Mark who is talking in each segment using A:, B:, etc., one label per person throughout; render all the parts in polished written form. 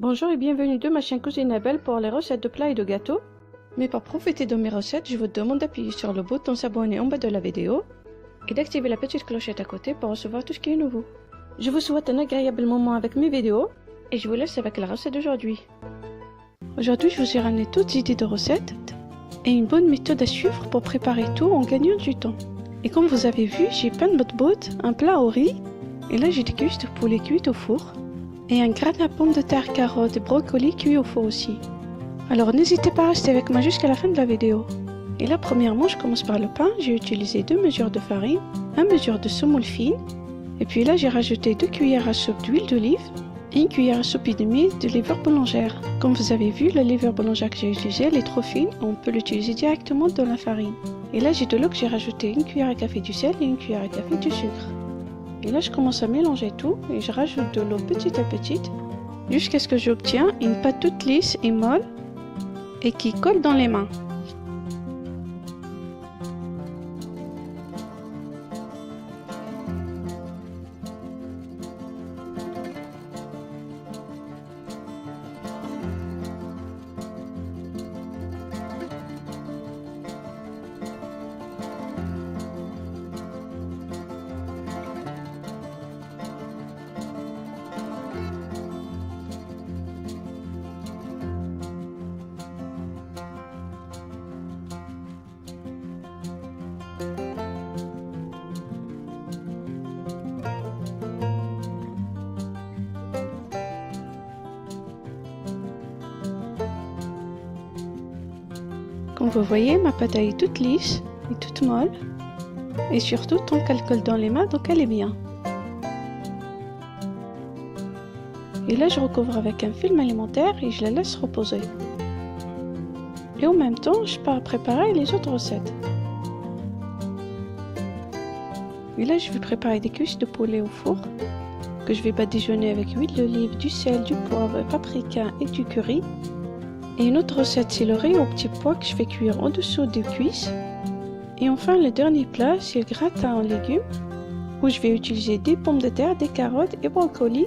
A: Bonjour et bienvenue de ma chaîne Cuisine Belle pour les recettes de plats et de gâteaux. Mais pour profiter de mes recettes, je vous demande d'appuyer sur le bouton s'abonner en bas de la vidéo et d'activer la petite clochette à côté pour recevoir tout ce qui est nouveau. Je vous souhaite un agréable moment avec mes vidéos et je vous laisse avec la recette d'aujourd'hui. Aujourd'hui, je vous ai ramené toutes idées de recettes et une bonne méthode à suivre pour préparer tout en gagnant du temps. Et comme vous avez vu, j'ai plein de bot-bot, un plat au riz et là j'ai des cuisses de poulet cuites au four. Et un gratin de pommes de terre, carottes et brocolis cuits au four aussi. Alors n'hésitez pas à rester avec moi jusqu'à la fin de la vidéo. Et là premièrement je commence par le pain. J'ai utilisé 2 mesures de farine, 1 mesure de semoule fine. Et puis là j'ai rajouté 2 cuillères à soupe d'huile d'olive et 1 cuillère à soupe et demie de levure boulangère. Comme vous avez vu, la levure boulangère que j'ai utilisée elle est trop fine. On peut l'utiliser directement dans la farine. Et là j'ai de l'eau que j'ai rajouté 1 cuillère à café du sel et 1 cuillère à café du sucre. Et là je commence à mélanger tout et je rajoute de l'eau petit à petit jusqu'à ce que j'obtiens une pâte toute lisse et molle et qui colle dans les mains. Comme vous voyez, ma pâte est toute lisse et toute molle. Et surtout, tant qu'elle colle dans les mains, donc elle est bien. Et là, je recouvre avec un film alimentaire et je la laisse reposer. Et en même temps, je pars préparer les autres recettes. Et là, je vais préparer des cuisses de poulet au four que je vais badigeonner avec huile d'olive, du sel, du poivre, paprika et du curry. Et une autre recette, c'est le riz au petit pois que je vais cuire en dessous des cuisses. Et enfin, le dernier plat, c'est le gratin en légumes où je vais utiliser des pommes de terre, des carottes et brocolis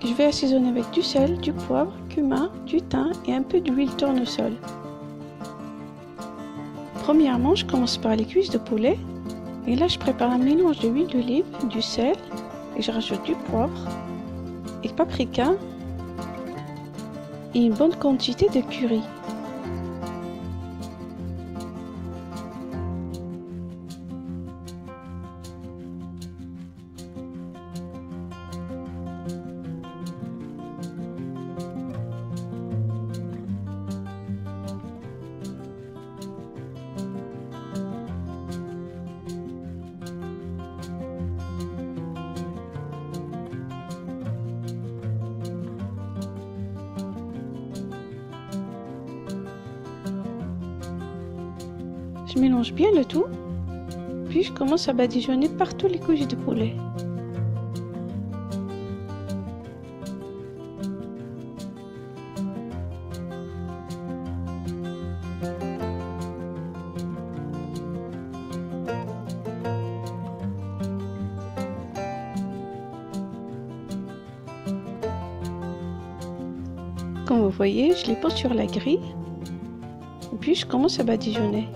A: que je vais assaisonner avec du sel, du poivre, cumin, du thym et un peu d'huile tournesol. Premièrement, je commence par les cuisses de poulet. Et là, je prépare un mélange de huile d'olive, du sel et je rajoute du poivre et paprika et une bonne quantité de curry. Je mélange bien le tout, puis je commence à badigeonner partout les couches de poulet. Comme vous voyez, je les pose sur la grille, et puis je commence à badigeonner.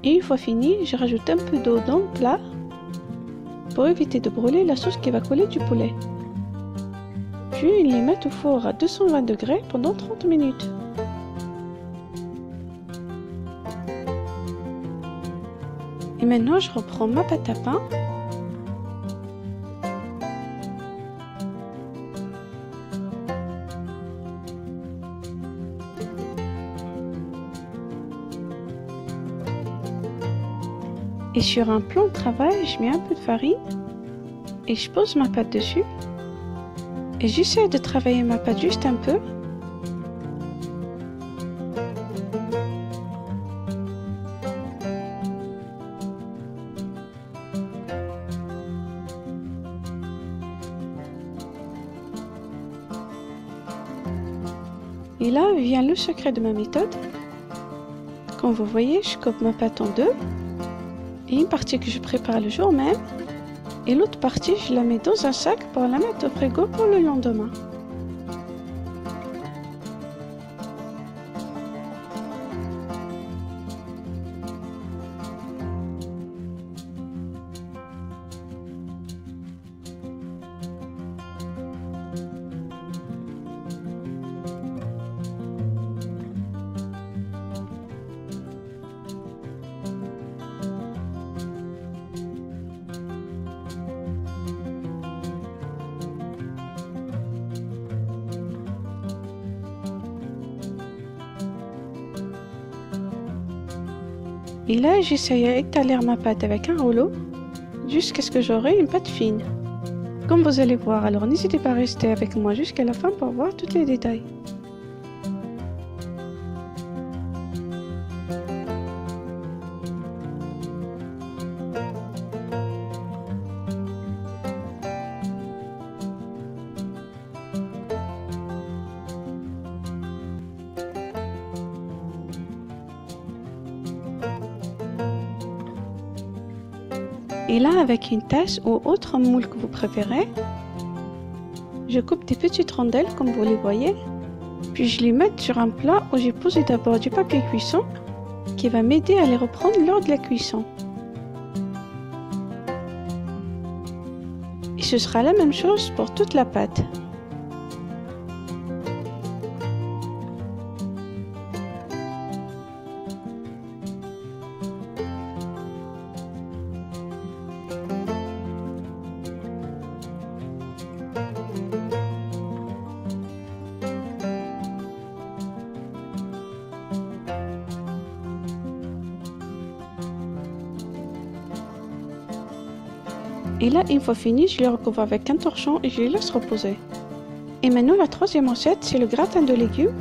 A: Et une fois fini, je rajoute un peu d'eau dans le plat pour éviter de brûler la sauce qui va coller du poulet. Puis je les mets au four à 220 degrés pendant 30 minutes. Et maintenant, je reprends ma pâte à pain. Et sur un plan de travail, je mets un peu de farine et je pose ma pâte dessus. Et j'essaie de travailler ma pâte juste un peu. Et là vient le secret de ma méthode. Comme vous voyez, je coupe ma pâte en deux. Et une partie que je prépare le jour même. Et l'autre partie, je la mets dans un sac pour la mettre au frigo pour le lendemain. Et là, j'essaye d'étaler ma pâte avec un rouleau jusqu'à ce que j'aurai une pâte fine. Comme vous allez voir, alors n'hésitez pas à rester avec moi jusqu'à la fin pour voir tous les détails. Et là, avec une tasse ou autre moule que vous préférez, je coupe des petites rondelles comme vous les voyez, puis je les mets sur un plat où j'ai posé d'abord du papier cuisson qui va m'aider à les reprendre lors de la cuisson. Et ce sera la même chose pour toute la pâte. Et là, une fois fini, je les recouvre avec un torchon et je les laisse reposer. Et maintenant, la troisième recette, c'est le gratin de légumes,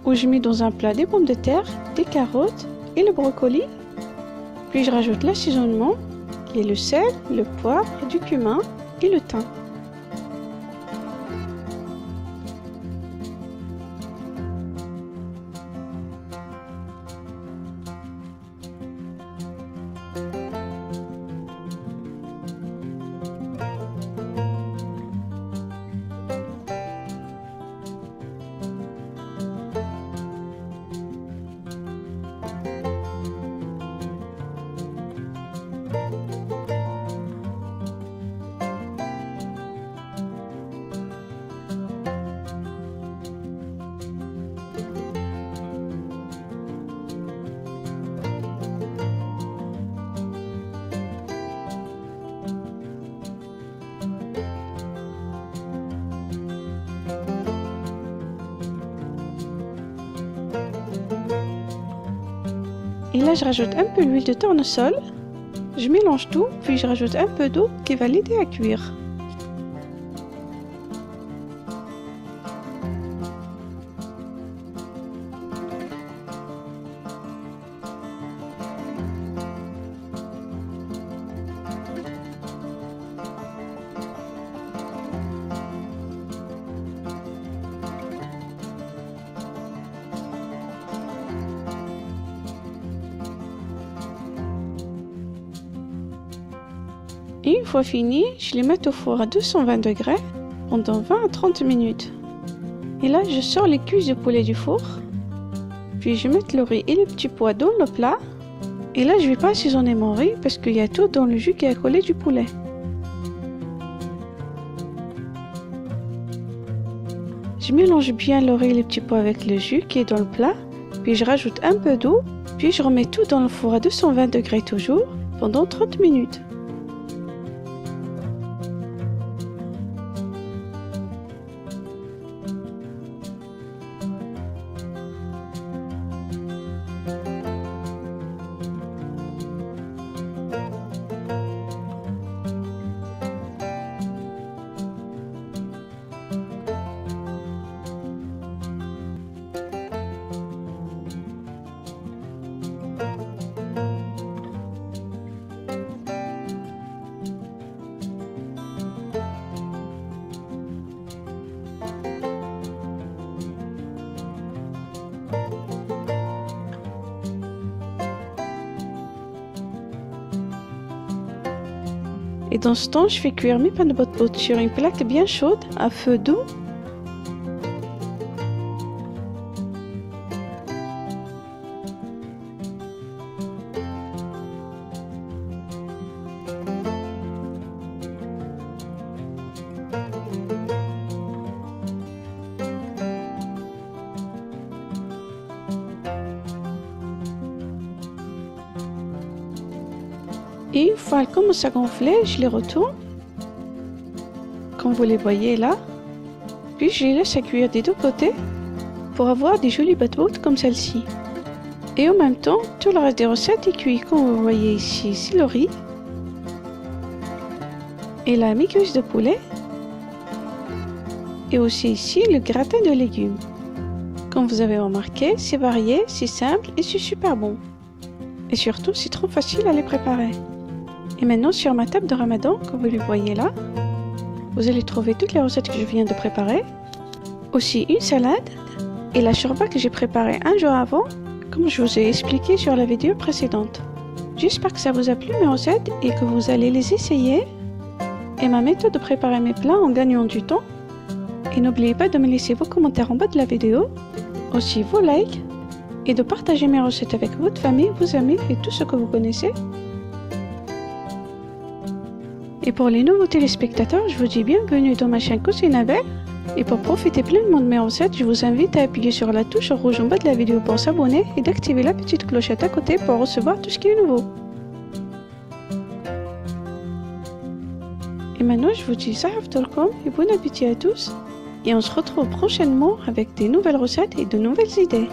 A: où je mets dans un plat des pommes de terre, des carottes et le brocoli. Puis je rajoute l'assaisonnement, qui est le sel, le poivre, du cumin et le thym. Et là, je rajoute un peu d'huile de tournesol. Je mélange tout, puis je rajoute un peu d'eau qui va l'aider à cuire. Et une fois fini, je les mets au four à 220 degrés pendant 20 à 30 minutes. Et là, je sors les cuisses de poulet du four. Puis je mets le riz et les petits pois dans le plat. Et là, je vais pas assaisonner mon riz parce qu'il y a tout dans le jus qui est collé du poulet. Je mélange bien le riz et les petits pois avec le jus qui est dans le plat, puis je rajoute un peu d'eau, puis je remets tout dans le four à 220 degrés toujours pendant 30 minutes. Et dans ce temps, je fais cuire mes pains de botte sur une plaque bien chaude à feu doux. Et une fois qu'elles commencent à gonfler, je les retourne, comme vous les voyez là. Puis je les laisse à cuire des deux côtés pour avoir des jolies bottes comme celle-ci. Et en même temps, tout le reste des recettes est cuit. Comme vous voyez ici, c'est le riz. Et là, mes cuisses de poulet. Et aussi ici, le gratin de légumes. Comme vous avez remarqué, c'est varié, c'est simple et c'est super bon. Et surtout, c'est trop facile à les préparer. Et maintenant, sur ma table de Ramadan, comme vous le voyez là, vous allez trouver toutes les recettes que je viens de préparer. Aussi une salade et la shorba que j'ai préparée un jour avant, comme je vous ai expliqué sur la vidéo précédente. J'espère que ça vous a plu mes recettes et que vous allez les essayer. Et ma méthode de préparer mes plats en gagnant du temps. Et n'oubliez pas de me laisser vos commentaires en bas de la vidéo, aussi vos likes, et de partager mes recettes avec votre famille, vos amis et tous ceux que vous connaissez. Et pour les nouveaux téléspectateurs, je vous dis bienvenue dans ma chaîne Cuisinabelle. Et pour profiter pleinement de mes recettes, je vous invite à appuyer sur la touche rouge en bas de la vidéo pour s'abonner et d'activer la petite clochette à côté pour recevoir tout ce qui est nouveau. Et maintenant, je vous dis Sahaf Tolkom et bon appétit à tous. Et on se retrouve prochainement avec des nouvelles recettes et de nouvelles idées.